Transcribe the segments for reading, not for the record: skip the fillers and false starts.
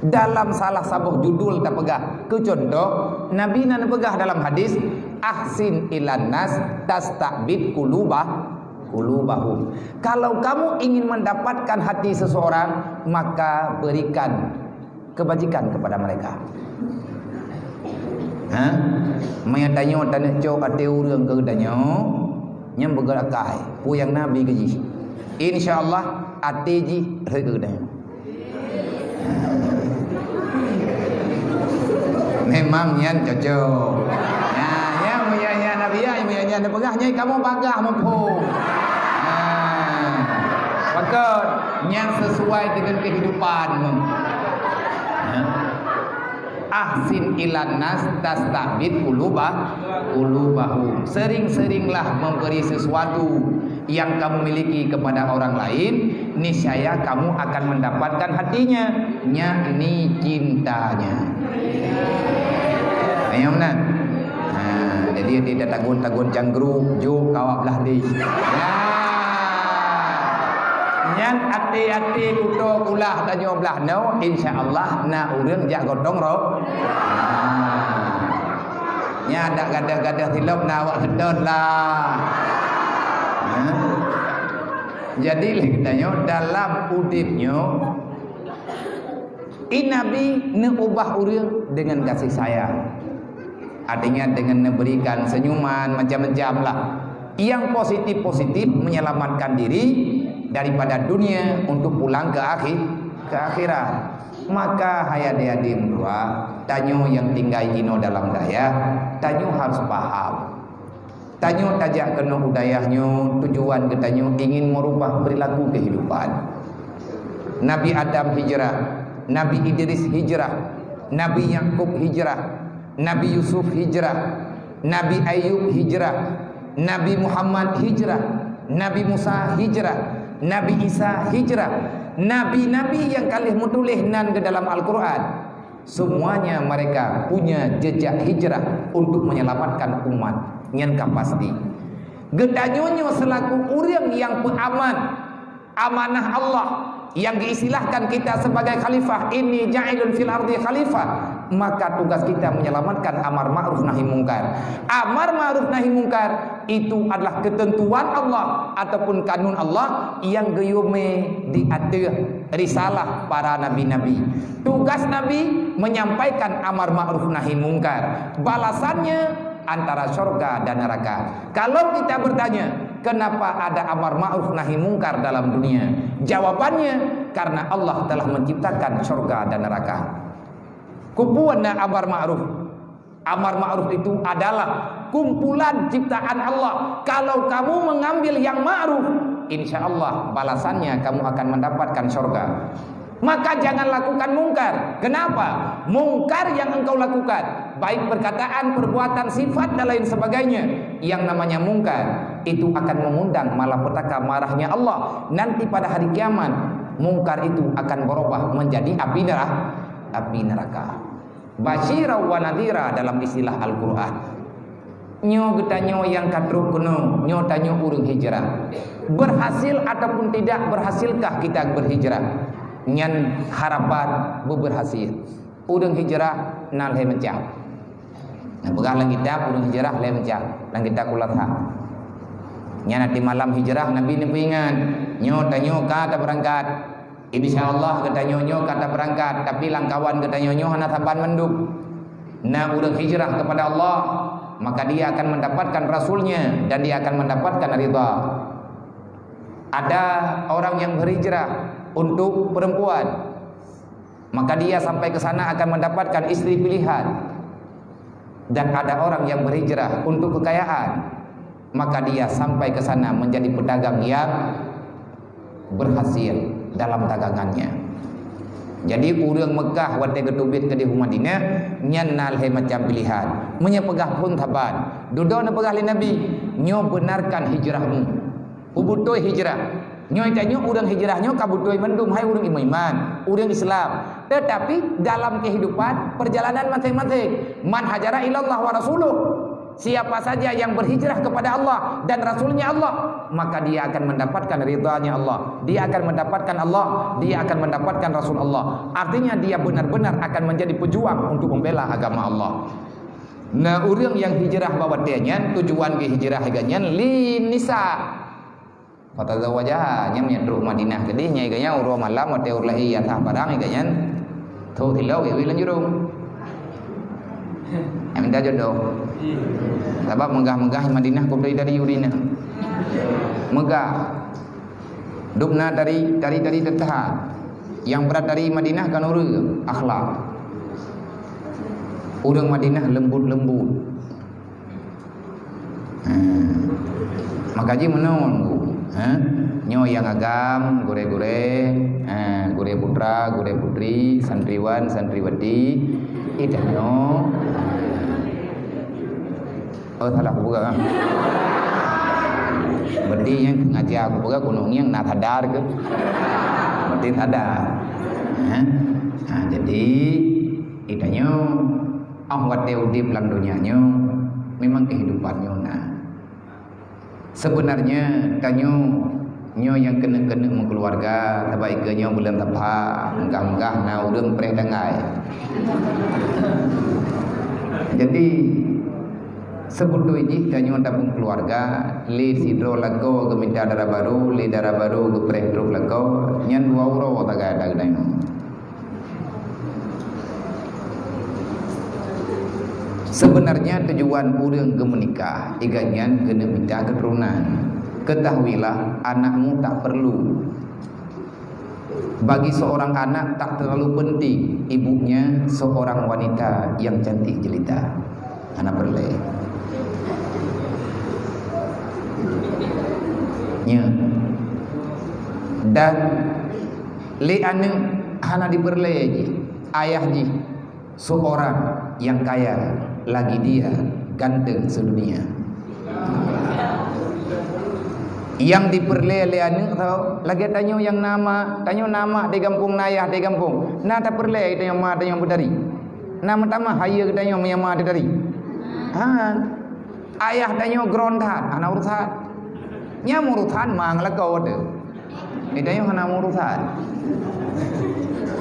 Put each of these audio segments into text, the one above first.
Dalam salah sabuh judul tak pegah ke contoh Nabi nan pegah dalam hadis ahsin ilan nas tastabid qulubahum. Kalau kamu ingin mendapatkan hati seseorang, maka berikan kebajikan kepada mereka. Maya tanya cok ate urang ke tanya nyam bergerakai puyang Nabi ke ji. Insyaallah ate ji rega tanya. Memang yang cocok. Nah, yang punya Nabi ya, punya Nabi pegahnya kamu bagah mampu. Nah, betul. Yang sesuai dengan kehidupan. Ahsin ilan nas tastabid qulubahum. Sering-seringlah memberi sesuatu yang kamu miliki kepada orang lain, niscaya kamu akan mendapatkan hatinya, yakni cintanya. Ayam nak. Jadi dia tagun-tagun canggruk, jo kawak belah di. Yang hati-hati kuto kulah tanyo belah no, insya-Allah na urang jak gotong ro. Nya ada gadah-gadah tilap na awak sedot lah. Jadi katanya dalam udipnya Nabi neubah urang dengan kasih sayang. Artinya dengan memberikan senyuman macam-macam lah. Yang positif-positif menyelamatkan diri daripada dunia untuk pulang ke akhirat. Maka hayade-adim dua, tanyo yang tinggal ino dalam daya, tanyo harus paham. Tanyo tajak kena budayahnya, tujuan ketanyo ingin merubah perilaku kehidupan. Nabi Adam hijrah, Nabi Idris hijrah, Nabi Yakub hijrah, Nabi Yusuf hijrah, Nabi Ayub hijrah, Nabi Muhammad hijrah, Nabi Musa hijrah, Nabi Isa hijrah. Nabi-nabi yang kalih menulis nan ke dalam Al-Quran, semuanya mereka punya jejak hijrah untuk menyelamatkan umat. Yang pasti gedanyonyo selaku urang yang peraman amanah Allah, yang diistilahkan kita sebagai khalifah, ini ja'ilun fil ardi khalifah, maka tugas kita menyelamatkan amar ma'ruf nahi mungkar. Amar ma'ruf nahi mungkar itu adalah ketentuan Allah ataupun kanun Allah yang geyume diatur risalah para nabi-nabi. Tugas nabi menyampaikan amar ma'ruf nahi mungkar, balasannya antara surga dan neraka. Kalau kita bertanya, kenapa ada amar ma'ruf nahi mungkar dalam dunia? Jawabannya, karena Allah telah menciptakan surga dan neraka. Kumpulan amar ma'ruf. Amar ma'ruf itu adalah kumpulan ciptaan Allah. Kalau kamu mengambil yang ma'ruf, insya Allah balasannya kamu akan mendapatkan surga. Maka jangan lakukan mungkar. Kenapa? Mungkar yang engkau lakukan, baik perkataan, perbuatan, sifat dan lain sebagainya, yang namanya mungkar, itu akan mengundang malapetaka marahnya Allah. Nanti pada hari kiamat, mungkar itu akan berubah menjadi api neraka. Basyira wa nadhira dalam istilah Al-Quran. Nyo getanyo yang kadruk kuno, nyo tanyo urung hijrah. Berhasil ataupun tidak berhasilkah kita berhijrah? Nyan harapan berhasil. Urang hijrah nal he mencap. Nah begah lang kita urang hijrah le mencap. Lang kita kulatha. Nyan nanti malam hijrah Nabi ni peringat. Nyo tanyo kata berangkat. Insyaallah kata nyo kata berangkat, tapi lang kawan kata nyo hana saban menduk. Nah urang hijrah kepada Allah, maka dia akan mendapatkan rasulnya dan dia akan mendapatkan ridha. Ada orang yang berhijrah untuk perempuan, maka dia sampai ke sana akan mendapatkan istri pilihan. Dan ada orang yang berhijrah untuk kekayaan, maka dia sampai ke sana menjadi pedagang yang berhasil dalam dagangannya. Jadi urang Mekah wate ketubit ke di Madinah nyan nal he macam pilihan. Menyepegah pun taban. Dudo na pegah li Nabi, nyo benarkan hijrahmu. Ubutoi hijrah. Nyo tanya urang hijrahnya kabutoi mendum hai urang iman, urang Islam. Tetapi dalam kehidupan perjalanan masing-masing, man hajara ilallah wa rasuluh. siapa saja yang berhijrah kepada Allah dan Rasulnya Allah, maka dia akan mendapatkan ridhanya Allah, dia akan mendapatkan Allah, dia akan mendapatkan Rasul Allah. Artinya dia benar-benar akan menjadi pejuang untuk membela agama Allah. Nah, orang yang hijrah bawa tianyan, tujuan ke hijrah ganyan lin nisa. Fatazawajah nyam nyandru Madinah kedih nyai ganya urwa malam ate urlahi atah padang ganyan. Thu thilau wi lan jurung. Minta jodoh. Sebab megah-megah Madinah ku dari urina. Megah. Dubna dari tetah. Yang berat dari Madinah kan uru akhlak. Orang Madinah lembut-lembut. Maka ji menon nyo yang agam, gure-gure, gure putra, gure putri, santriwan, santriwati, idanyo. Oh salah aku buka kan. Berarti yang ngaji aku buka gunungnya yang natadar ke. Berarti sadar. Nah, jadi idanyo awat udip lang dunianya memang kehidupannya nah. Sebenarnya tanyo nyo yang kena mengkeluarga tabai ke nyo belum tepat enggah na udang predangai. Jadi sebutu ini tanyo tabung keluarga li sidro lago ke minta darah baru ke prehdruk lago nyan 2 euro tagada gdaino. Sebenarnya tujuan orang ke menikah iganyan kena minta keturunan. Ketahuilah anakmu tak perlu. Bagi seorang anak tak terlalu penting ibunya seorang wanita yang cantik jelita. Anak perle. Nya. Dan li anu hana diperle ji. Ayah ji seorang yang kaya lagi dia ganteng sedunia. Yang diperle anu tahu lagi tanyo yang nama di kampung nayah di kampung na tak perle tanyo ma tanyo bedari nama tama haya tanyo mama dari ayah tanyo grondat ana urusan nya urusan mang la ko de tanyo hana urusan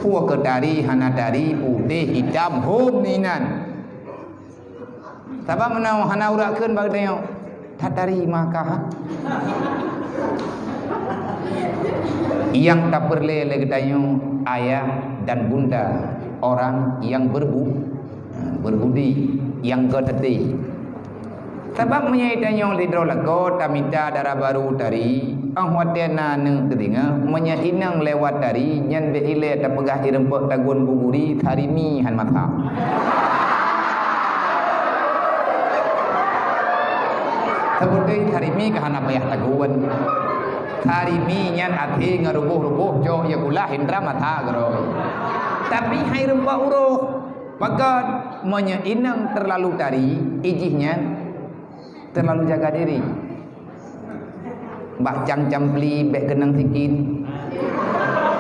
puak dari hana dari putih hitam hom ninan. Sabab menau hana urakeun bag tanyo tatari maka yang tak perle legetanyo ayah dan bunda orang yang berbudi yang gedeti. Sebab menyaitanyo lidro lago tamita darah baru dari ahwatena ne ketinga menyainang lewat dari nyan be ile ta pegah irempek tagun buguri tarimi han mata. Sebutin tarimi kahana payah taguan. Tarimi nyan ati ngarubuh-rubuh jo ya kula hindra mata gero. Tapi hai rempa uruh. Maka menyainang terlalu tari ijihnya terlalu jaga diri. Mbak cang campli bek kenang sikit.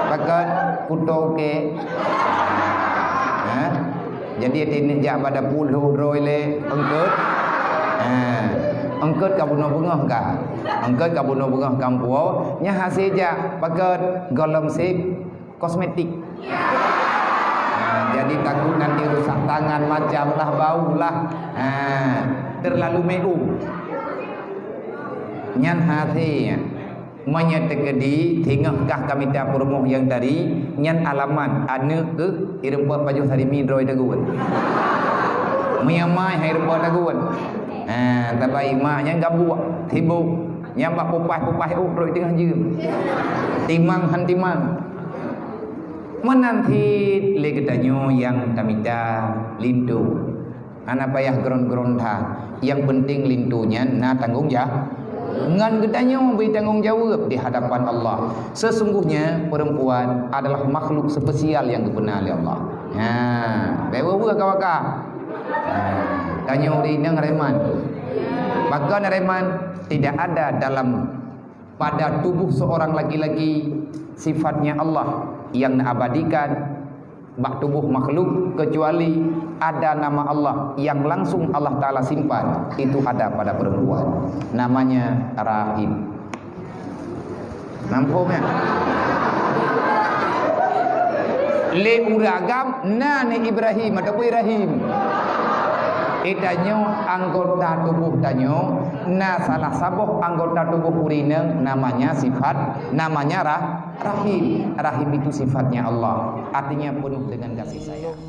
Maka kuto ke. Jadi ini jak pada puluh roile engkut. Angkat ka bunuh bungah ka. Angkat ka bunuh bungah kampuo nya hasil ja paket golem sik kosmetik. Jadi takut nanti rusak tangan macam lah bau lah. Terlalu meum. Nyan hasil menyetekedi tingahkah kami tak permoh yang tadi nyan alamat anu ke irempa baju sarimi droi daguan. Miamai hai rempa daguan. Tabai maknya gabuak tibu nyampak pupai ukroi tengah jum timang han timang menanti legetanyo yang tamita lintu anak payah gron-gronta yang penting lintunya na tanggung jawab ngan getanyo bertanggung jawab di hadapan Allah. Sesungguhnya perempuan adalah makhluk spesial yang dikenal oleh Allah. Bewa kawaka tanya urinang reman. Maka reman tidak ada dalam pada tubuh seorang laki-laki sifatnya Allah yang abadikan bak tubuh makhluk kecuali ada nama Allah yang langsung Allah Ta'ala simpan. Itu ada pada perempuan, namanya rahim. Nampaknya le uragam nane Ibrahim ataupun Ibrahim. Idanyo anggota tubuh danyo, nah salah sabuh anggota tubuh urineng namanya sifat, namanya rahim. Rahim itu sifatnya Allah, artinya penuh dengan kasih sayang.